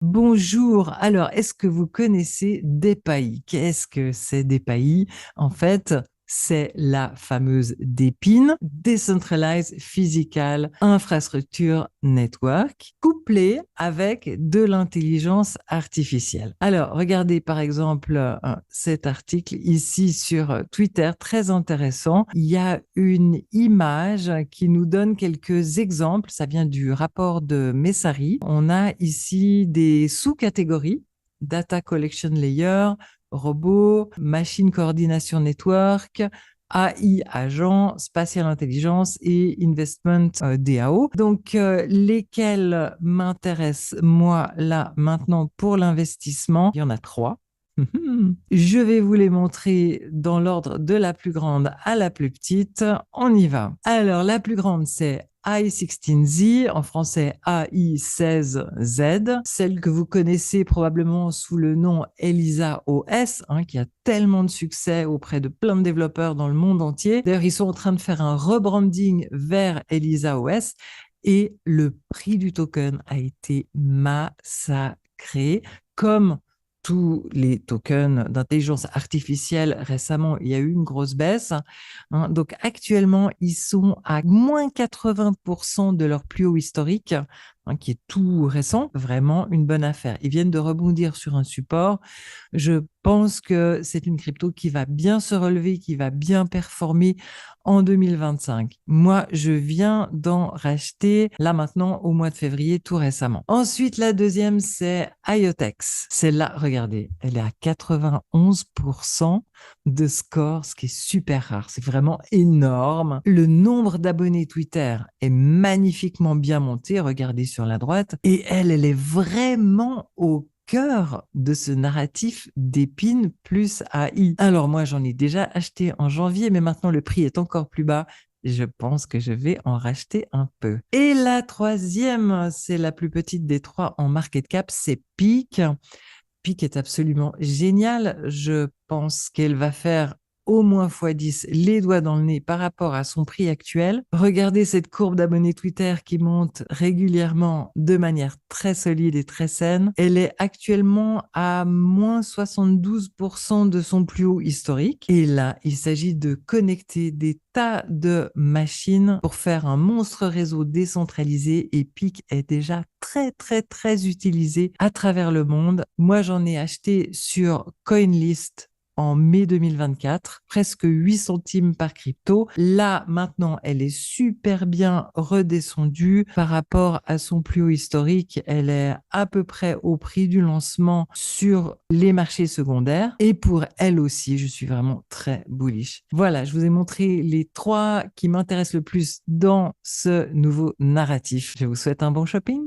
Bonjour. Alors, est-ce que vous connaissez DePay? Qu'est-ce que c'est DePay? En fait, c'est la fameuse DePIN, Decentralized Physical Infrastructure Network, couplée avec de l'intelligence artificielle. Alors, regardez par exemple cet article ici sur Twitter, très intéressant. Il y a une image qui nous donne quelques exemples. Ça vient du rapport de Messari. On a ici des sous-catégories: Data Collection Layer, robot, Machine Coordination Network, AI agent, spatial intelligence et investment DAO. Donc, lesquels m'intéressent moi là maintenant pour l'investissement? Il y en a trois. Je vais vous les montrer dans l'ordre de la plus grande à la plus petite. On y va. Alors, la plus grande, c'est AI16Z, en français AI16Z, celle que vous connaissez probablement sous le nom ELISA OS, qui a tellement de succès auprès de plein de développeurs dans le monde entier. D'ailleurs, ils sont en train de faire un rebranding vers ELISA OS et le prix du token a été massacré, comme tous les tokens d'intelligence artificielle. Récemment, il y a eu une grosse baisse. Donc actuellement, ils sont à moins 80% de leur plus haut historique, qui est tout récent. Vraiment une bonne affaire. Ils viennent de rebondir sur un support. Je pense que c'est une crypto qui va bien se relever, qui va bien performer en 2025. Moi, je viens d'en racheter là maintenant au mois de février, tout récemment. Ensuite, la deuxième, c'est IoTeX. Celle-là, regardez, elle est à 91% de score, ce qui est super rare. C'est vraiment énorme. Le nombre d'abonnés Twitter est magnifiquement bien monté. Regardez sur la droite. Et elle est vraiment au cœur de ce narratif d'épines plus AI. Alors moi, j'en ai déjà acheté en janvier, mais maintenant le prix est encore plus bas. Je pense que je vais en racheter un peu. Et la troisième, c'est la plus petite des trois en market cap, c'est Peak. Peak est absolument géniale. Je pense qu'elle va faire au moins x10 les doigts dans le nez par rapport à son prix actuel. Regardez cette courbe d'abonnés Twitter qui monte régulièrement de manière très solide et très saine. Elle est actuellement à moins 72% de son plus haut historique. Et là, il s'agit de connecter des tas de machines pour faire un monstre réseau décentralisé, et Peak est déjà très très très utilisé à travers le monde. Moi, j'en ai acheté sur CoinList en mai 2024, presque 8 centimes par crypto. Là, maintenant, elle est super bien redescendue par rapport à son plus haut historique. Elle est à peu près au prix du lancement sur les marchés secondaires. Et pour elle aussi, je suis vraiment très bullish. Voilà, je vous ai montré les trois qui m'intéressent le plus dans ce nouveau narratif. Je vous souhaite un bon shopping.